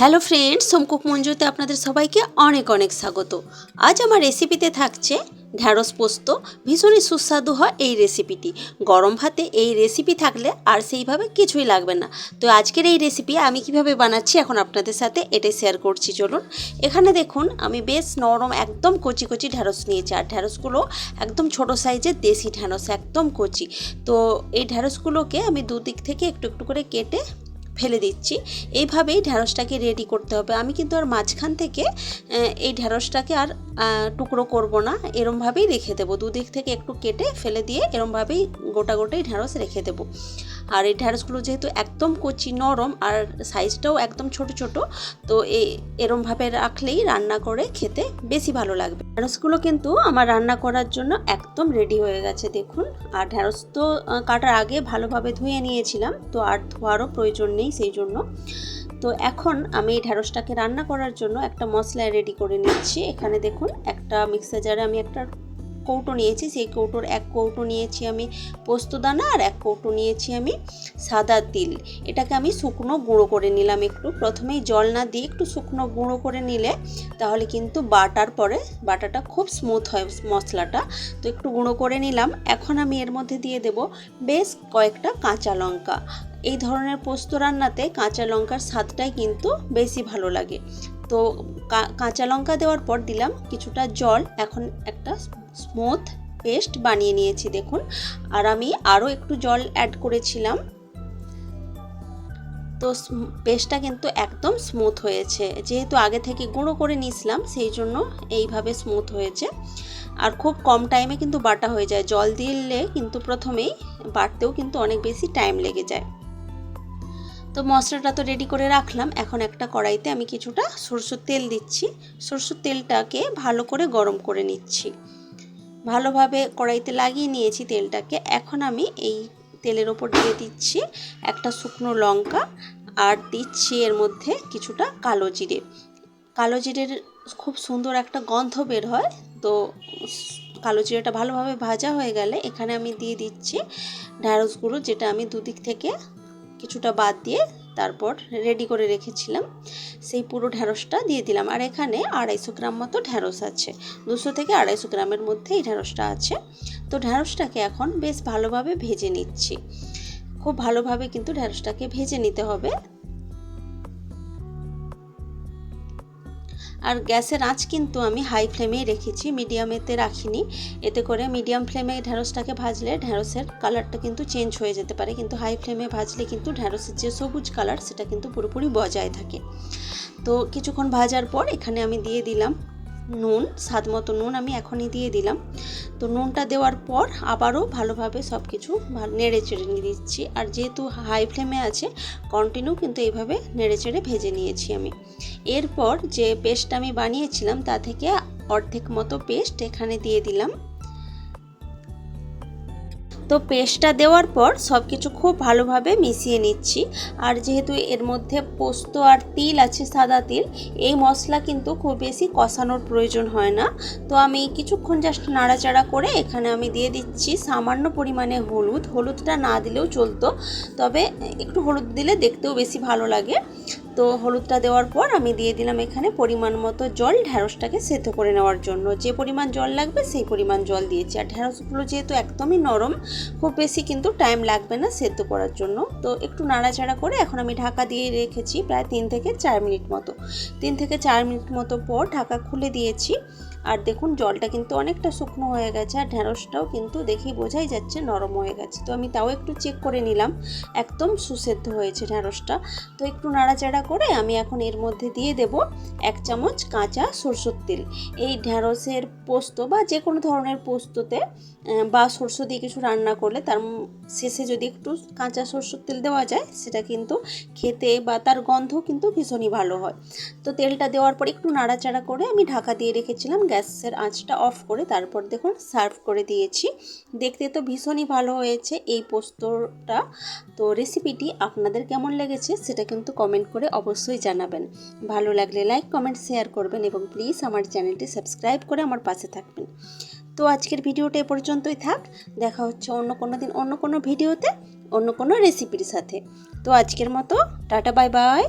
Hello friends, home cook মঞ্জুতে আপনাদের সবাইকে অনেক অনেক স্বাগত। আজ আমার রেসিপিতে থাকছে ঢ্যাঁড়স পোস্ত। ভীষণই সুস্বাদু হয় এই রেসিপিটি। গরম ভাতে এই রেসিপি থাকলে আর সেইভাবে কিছুই লাগবে না। তো আজকের এই রেসিপি আমি কিভাবে বানাচ্ছি এখন আপনাদের সাথে এটাই শেয়ার করছি। চলুন। এখানে দেখুন আমি বেশ নরম একদম কচি কচি ঢ্যাঁড়স নিয়েছি। আর ঢ্যাঁড়সগুলো একদম ছোট সাইজের দেশি ঢ্যাঁড়স, একদম কচি। তো এই ঢ্যাঁড়সগুলোকে আমি দুদিক থেকে একটু একটু করে কেটে ফেলে দিচ্ছি। এইভাবেই ঢ্যাঁড়সটাকে রেডি করতে হবে। আমি কিন্তু আর মাঝখান থেকে এই ঢ্যাঁড়সটাকে আর টুকরো করব না, এরমভাবেই রেখে দেবো। দুদিক থেকে একটু কেটে ফেলে দিয়ে এরমভাবেই গোটা গোটাই ঢ্যাঁড়স রেখে দেবো। আর এই ঢ্যাঁড়সগুলো যেহেতু একদম কচি নরম আর সাইজটাও একদম ছোট ছোট, তো এরমভাবে রাখলেই রান্না করে খেতে বেশি ভালো লাগবে। ঢ্যাঁড়সগুলো কিন্তু আমার রান্না করার জন্য একদম রেডি হয়ে গেছে দেখুন। আর ঢ্যাঁড়স তো কাটার আগে ভালোভাবে ধুয়ে নিয়েছিলাম, তো আর ধোয়ারও প্রয়োজন নেই সেই জন্য। তো এখন আমি এই ঢ্যাঁড়সটাকে রান্না করার জন্য একটা মশলা রেডি করে নিচ্ছি। এখানে দেখুন একটা মিক্সার জারে আমি একটা কৌটো নিয়েছি। সেই কৌটোর এক কৌটো নিয়েছি আমি পোস্তদানা আর এক কৌটো নিয়েছি আমি সাদা তিল। এটাকে আমি শুকনো গুঁড়ো করে নিলাম। একটু প্রথমেই জল না দিয়ে একটু শুকনো গুঁড়ো করে নিলে তাহলে কিন্তু বাটার পরে বাটাটা খুব স্মুথ হয় মশলাটা। তো একটু গুঁড়ো করে নিলাম। এখন আমি এর মধ্যে দিয়ে দেব বেশ কয়েকটা কাঁচা লঙ্কা। এই ধরনের পোস্ত রান্নাতে কাঁচা লঙ্কার স্বাদটাই কিন্তু বেশি ভালো লাগে। তো কাঁচা লঙ্কা দেওয়ার পর দিলাম কিছুটা জল। এখন একটা স্মুথ পেস্ট বানিয়ে নিয়েছি দেখুন। আর আমি আরও একটু জল অ্যাড করেছিলাম। তো পেস্টটা কিন্তু একদম স্মুথ হয়েছে, যেহেতু আগে থেকে গুঁড়ো করে নিয়েছিলাম সেই জন্য এইভাবে স্মুথ হয়েছে। আর খুব কম টাইমে কিন্তু বাটা হয়ে যায়। জল দিলে কিন্তু প্রথমেই বাটতেও কিন্তু অনেক বেশি টাইম লেগে যায়। তো মশলাটা তো রেডি করে রাখলাম। এখন একটা কড়াইতে আমি কিছুটা সরষের তেল দিচ্ছি। সরষের তেলটাকে ভালো করে গরম করে নিচ্ছি। ভালোভাবে কড়াইতে লাগিয়ে নিয়েছি তেলটাকে। এখন আমি এই তেলের ওপর দিয়ে দিচ্ছি একটা শুকনো লঙ্কা আর দিচ্ছি এর মধ্যে কিছুটা কালো জিরে। কালো জিরের খুব সুন্দর একটা গন্ধ বের হয়। তো কালো জিরেটা ভালোভাবে ভাজা হয়ে গেলে এখানে আমি দিয়ে দিচ্ছি ঢ্যাঁড়সগুলো, যেটা আমি দুদিক থেকে কিছুটা বাদ দিয়ে তারপর রেডি করে রেখেছিলাম। সেই পুরো ঢ্যাঁড়সটা দিয়ে দিলাম। আর এখানে 250 গ্রাম মতো ঢ্যাঁড়স আছে। 200 থেকে 250 গ্রামের মধ্যে এই ঢ্যাঁড়সটা আছে। তো ঢ্যাঁড়সটাকে এখন বেশ ভালোভাবে ভেজে নিচ্ছি। খুব ভালোভাবে কিন্তু ঢ্যাঁড়সটাকে ভেজে নিতে হবে। আর গ্যাসের আঁচ কিন্তু আমি হাই ফ্লেমেই রেখেছি, মিডিয়ামেতে রাখিনি। এতে করে মিডিয়াম ফ্লেমে ঢ্যাঁড়সটাকে ভাজলে ঢ্যাঁড়সের কালারটা কিন্তু চেঞ্জ হয়ে যেতে পারে, কিন্তু হাই ফ্লেমে ভাজলে কিন্তু ঢ্যাঁড়সের যে সবুজ কালার সেটা কিন্তু পুরোপুরি বজায় থাকে। তো কিছুক্ষণ ভাজার পর এখানে আমি দিয়ে দিলাম নুন, স্বাদ মতো নুন আমি এখনই দিয়ে দিলাম। তো নুনটা দেওয়ার পর আবারও ভালোভাবে সব কিছু নেড়ে চেড়ে নিয়ে দিচ্ছি। আর যেহেতু হাই ফ্লেমে আছে কন্টিনিউ কিন্তু এইভাবে নেড়ে চেড়ে ভেজে নিয়েছি আমি। এরপর যে পেস্টটা আমি বানিয়েছিলাম তা থেকে অর্ধেক মতো পেস্ট এখানে দিয়ে দিলাম। তো পেস্টটা দেওয়ার পর সব কিছু খুব ভালোভাবে মিশিয়ে নিচ্ছি। আর যেহেতু এর মধ্যে পোস্ত আর তিল আছে, সাদা তিল, এই মশলা কিন্তু খুব বেশি কষানোর প্রয়োজন হয় না। তো আমি কিছুক্ষণ জাস্ট নাড়াচাড়া করে এখানে আমি দিয়ে দিচ্ছি সামান্য পরিমাণে হলুদ। হলুদটা না দিলেও চলতো, তবে একটু হলুদ দিলে দেখতেও বেশি ভালো লাগে। তো হলুদটা দেওয়ার পর আমি দিয়ে দিলাম এখানে পরিমাণ মতো জল, ঢ্যাঁড়সটাকে সেদ্ধ করে নেওয়ার জন্য। যে পরিমাণ জল লাগবে সেই পরিমাণ জল দিয়েছি। আর ঢ্যাঁড়সগুলো যেহেতু একদমই নরম, খুব বেশি কিন্তু টাইম লাগবে না সেদ্ধ করার জন্য। তো একটু নাড়াচাড়া করে এখন আমি ঢাকা দিয়ে রেখেছি প্রায় 3 থেকে 4 মিনিট মতো। 3 থেকে 4 মিনিট মতো পর ঢাকা খুলে দিয়েছি। আর দেখুন জলটা কিন্তু অনেকটা শুকনো হয়ে গেছে। আর ঢ্যাঁড়সটাও কিন্তু দেখেই বোঝাই যাচ্ছে নরম হয়ে গেছে। তো আমি তাও একটু চেক করে নিলাম, একদম সুসেদ্ধ হয়েছে ঢ্যাঁড়সটা। তো একটু নাড়াচাড়া করে আমি এখন এর মধ্যে দিয়ে দেব 1 চামচ কাঁচা সরষের তেল। এই ঢ্যাঁড়সের পোস্ত বা যে কোনো ধরনের পোস্ততে বা সরষে দিয়ে কিছু রান্না করলে তার শেষে যদি একটু কাঁচা সরষের তেল দেওয়া যায় সেটা কিন্তু খেতে বা তার গন্ধ কিন্তু ভীষণই ভালো হয়। তো তেলটা দেওয়ার পর একটু নাড়াচাড়া করে আমি ঢাকা দিয়ে রেখেছিলাম, গ্যাসের আঁচটা অফ করে। তারপর দেখুন সার্ভ করে দিয়েছি। দেখতে তো ভীষণই ভালো হয়েছে এই পোস্তটা। তো রেসিপিটি আপনাদের কেমন লেগেছে সেটা কিন্তু কমেন্ট করে অবশ্যই জানাবেন। ভালো লাগলে লাইক, কমেন্ট, শেয়ার করবেন এবং প্লিজ আমার চ্যানেলটি সাবস্ক্রাইব করে আমার পাশে থাকবেন। তো আজকের ভিডিওটা এ পর্যন্তই থাক। দেখা হচ্ছে অন্য কোনো দিন অন্য কোনো ভিডিওতে অন্য কোনো রেসিপির সাথে। তো আজকের মতো টাটা, বাই বাই।